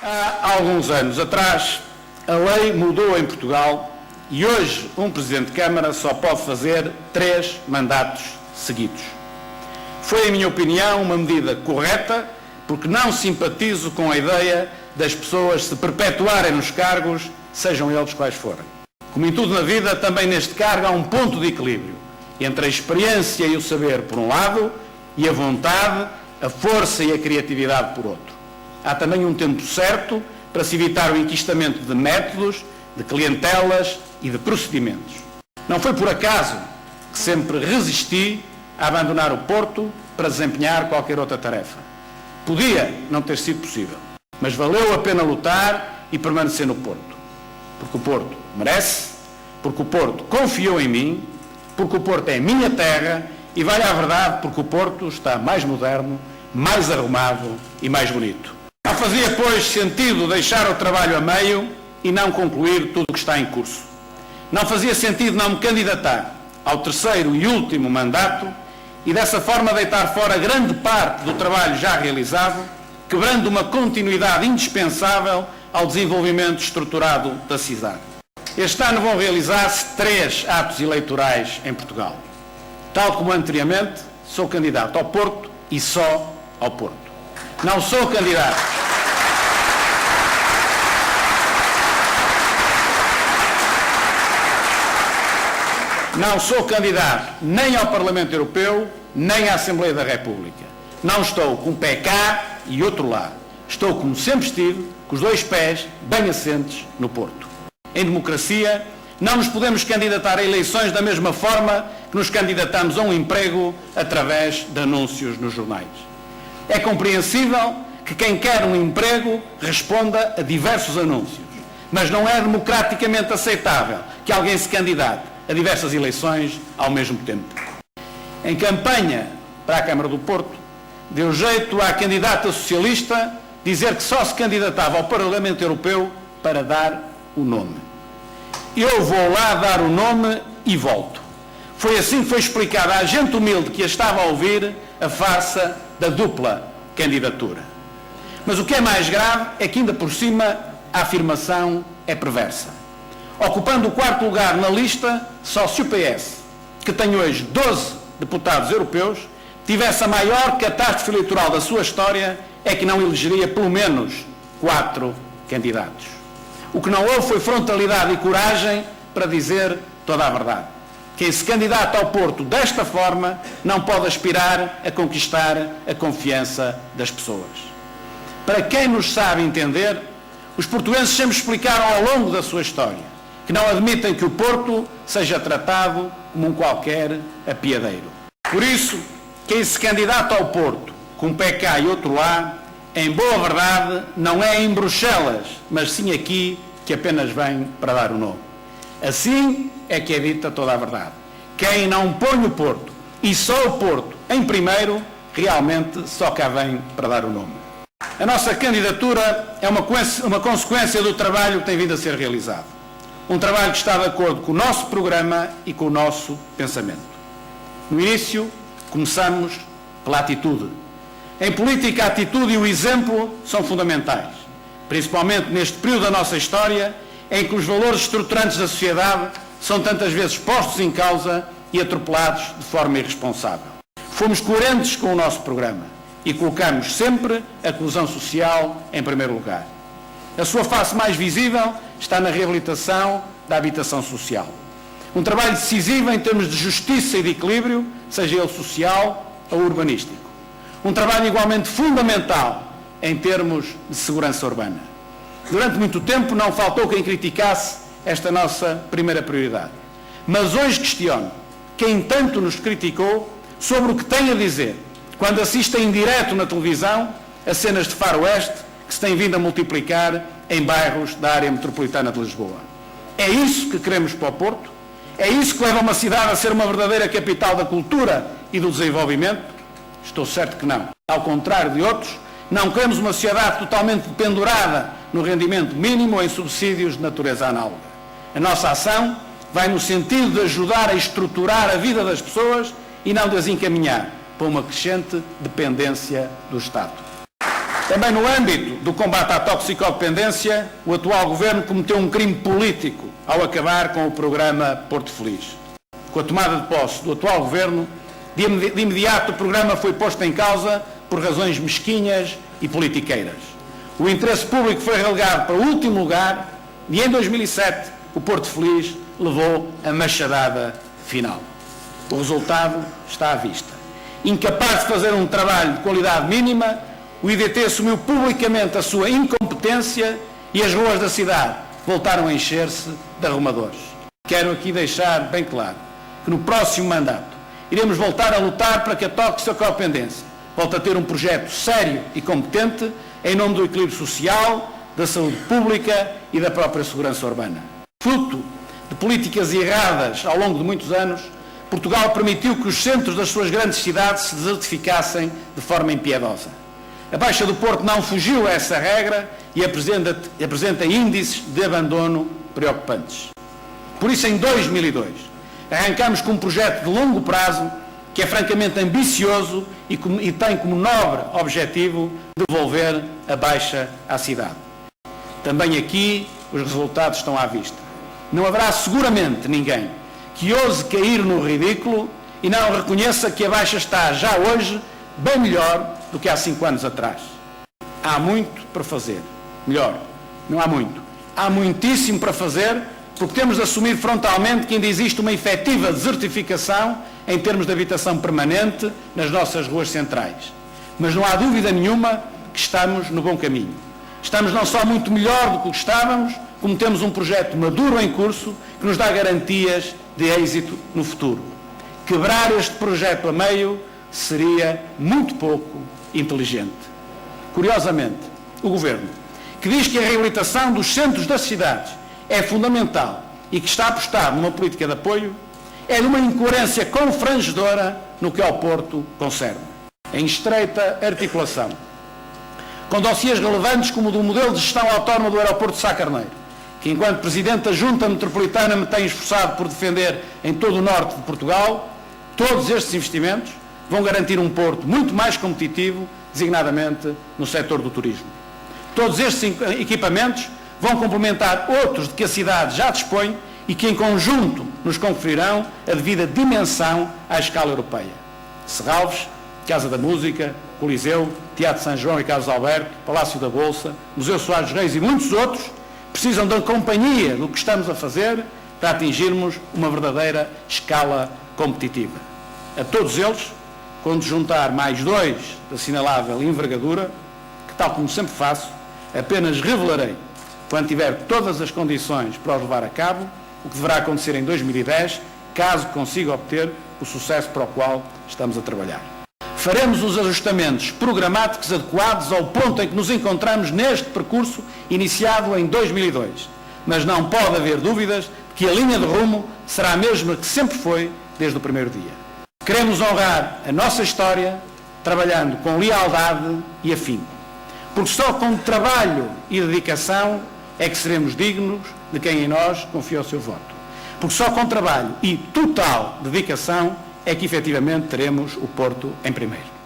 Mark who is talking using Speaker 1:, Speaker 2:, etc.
Speaker 1: Há alguns anos atrás, a lei mudou em Portugal e hoje um Presidente de Câmara só pode fazer 3 mandatos seguidos. Foi, em minha opinião, uma medida correta, porque não simpatizo com a ideia das pessoas se perpetuarem nos cargos, sejam eles quais forem. Como em tudo na vida, também neste cargo há um ponto de equilíbrio entre a experiência e o saber, por um lado, e a vontade, a força e a criatividade, por outro. Há também um tempo certo para se evitar o enquistamento de métodos, de clientelas e de procedimentos. Não foi por acaso que sempre resisti a abandonar o Porto para desempenhar qualquer outra tarefa. Podia não ter sido possível, mas valeu a pena lutar e permanecer no Porto. Porque o Porto merece, porque o Porto confiou em mim, porque o Porto é a minha terra e, vale a verdade, porque o Porto está mais moderno, mais arrumado e mais bonito. Não fazia, pois, sentido deixar o trabalho a meio e não concluir tudo o que está em curso. Não fazia sentido não me candidatar ao 3º e último mandato e dessa forma deitar fora grande parte do trabalho já realizado, quebrando uma continuidade indispensável ao desenvolvimento estruturado da cidade. Este ano vão realizar-se 3 atos eleitorais em Portugal. Tal como anteriormente, sou candidato ao Porto e só ao Porto. Não sou candidato. Não sou candidato nem ao Parlamento Europeu, nem à Assembleia da República. Não estou com um pé cá e outro lá. Estou como sempre estive, com os 2 pés bem assentes no Porto. Em democracia, não nos podemos candidatar a eleições da mesma forma que nos candidatamos a um emprego através de anúncios nos jornais. É compreensível que quem quer um emprego responda a diversos anúncios, mas não é democraticamente aceitável que alguém se candidate a diversas eleições ao mesmo tempo. Em campanha para a Câmara do Porto, deu jeito à candidata socialista dizer que só se candidatava ao Parlamento Europeu para dar o nome. Eu vou lá dar o nome e volto. Foi assim que foi explicada à gente humilde que a estava a ouvir a farsa da dupla candidatura. Mas o que é mais grave é que, ainda por cima, a afirmação é perversa. Ocupando o 4º lugar na lista, só se o PS, que tem hoje 12 deputados europeus, tivesse a maior catástrofe eleitoral da sua história, é que não elegeria pelo menos 4 candidatos. O que não houve foi frontalidade e coragem para dizer toda a verdade. Quem se candidata ao Porto desta forma não pode aspirar a conquistar a confiança das pessoas. Para quem nos sabe entender, os portugueses sempre explicaram ao longo da sua história que não admitem que o Porto seja tratado como um qualquer apiadeiro. Por isso, quem se candidata ao Porto com um pé cá e outro lá, em boa verdade, não é em Bruxelas, mas sim aqui que apenas vem para dar o nome. Assim é que é dita toda a verdade. Quem não põe o Porto e só o Porto em primeiro, realmente só cá vem para dar o nome. A nossa candidatura é uma consequência do trabalho que tem vindo a ser realizado. Um trabalho que está de acordo com o nosso programa e com o nosso pensamento. No início, começamos pela atitude. Em política, a atitude e o exemplo são fundamentais, principalmente neste período da nossa história em que os valores estruturantes da sociedade são tantas vezes postos em causa e atropelados de forma irresponsável. Fomos coerentes com o nosso programa e colocamos sempre a coesão social em primeiro lugar. A sua face mais visível está na reabilitação da habitação social. Um trabalho decisivo em termos de justiça e de equilíbrio, seja ele social ou urbanístico. Um trabalho igualmente fundamental em termos de segurança urbana. Durante muito tempo não faltou quem criticasse esta nossa primeira prioridade. Mas hoje questiono quem tanto nos criticou sobre o que tem a dizer quando assiste em direto na televisão a cenas de faroeste que se têm vindo a multiplicar em bairros da área metropolitana de Lisboa. É isso que queremos para o Porto? É isso que leva uma cidade a ser uma verdadeira capital da cultura e do desenvolvimento? Estou certo que não. Ao contrário de outros, não queremos uma sociedade totalmente pendurada no rendimento mínimo ou em subsídios de natureza análoga. A nossa ação vai no sentido de ajudar a estruturar a vida das pessoas e não de as encaminhar para uma crescente dependência do Estado. Também no âmbito do combate à toxicodependência, o atual Governo cometeu um crime político ao acabar com o programa Porto Feliz. Com a tomada de posse do atual Governo, de imediato o programa foi posto em causa por razões mesquinhas e politiqueiras. O interesse público foi relegado para o último lugar e em 2007 o Porto Feliz levou a machadada final. O resultado está à vista. Incapaz de fazer um trabalho de qualidade mínima, o IDT assumiu publicamente a sua incompetência e as ruas da cidade voltaram a encher-se de arrumadores. Quero aqui deixar bem claro que no próximo mandato iremos voltar a lutar para que a toxicodependência volte a ter um projeto sério e competente em nome do equilíbrio social, da saúde pública e da própria segurança urbana. Fruto de políticas erradas ao longo de muitos anos, Portugal permitiu que os centros das suas grandes cidades se desertificassem de forma impiedosa. A Baixa do Porto não fugiu a essa regra e apresenta índices de abandono preocupantes. Por isso, em 2002, arrancamos com um projeto de longo prazo que é francamente ambicioso e tem como nobre objetivo devolver a Baixa à cidade. Também aqui os resultados estão à vista. Não haverá seguramente ninguém que ouse cair no ridículo e não reconheça que a Baixa está já hoje bem melhor do que há 5 anos atrás. Há muito para fazer. Melhor, não há muito. Há muitíssimo para fazer, porque temos de assumir frontalmente que ainda existe uma efetiva desertificação em termos de habitação permanente nas nossas ruas centrais. Mas não há dúvida nenhuma que estamos no bom caminho. Estamos não só muito melhor do que estávamos, como temos um projeto maduro em curso que nos dá garantias de êxito no futuro. Quebrar este projeto a meio seria muito pouco inteligente. Curiosamente, o Governo, que diz que a reabilitação dos centros das cidades é fundamental e que está apostado numa política de apoio, é numa incoerência confrangedora no que ao Porto concerne. Em estreita articulação, com dossiês relevantes como o do modelo de gestão autónoma do aeroporto de Sá Carneiro, que enquanto Presidente da Junta Metropolitana me tenho esforçado por defender em todo o norte de Portugal, todos estes investimentos vão garantir um Porto muito mais competitivo, designadamente no setor do turismo. Todos estes equipamentos vão complementar outros de que a cidade já dispõe e que em conjunto nos conferirão a devida dimensão à escala europeia. Serralves, Casa da Música, Coliseu, Teatro São João e Carlos Alberto, Palácio da Bolsa, Museu Soares dos Reis e muitos outros precisam da companhia do que estamos a fazer para atingirmos uma verdadeira escala competitiva. A todos eles, quando juntar mais 2 de assinalável envergadura, que tal como sempre faço, apenas revelarei, quando tiver todas as condições para os levar a cabo, o que deverá acontecer em 2010, caso consiga obter o sucesso para o qual estamos a trabalhar. Faremos os ajustamentos programáticos adequados ao ponto em que nos encontramos neste percurso iniciado em 2002. Mas não pode haver dúvidas de que a linha de rumo será a mesma que sempre foi desde o primeiro dia. Queremos honrar a nossa história trabalhando com lealdade e afinco. Porque só com trabalho e dedicação é que seremos dignos de quem em nós confia o seu voto. Porque só com trabalho e total dedicação é que efetivamente teremos o Porto em primeiro.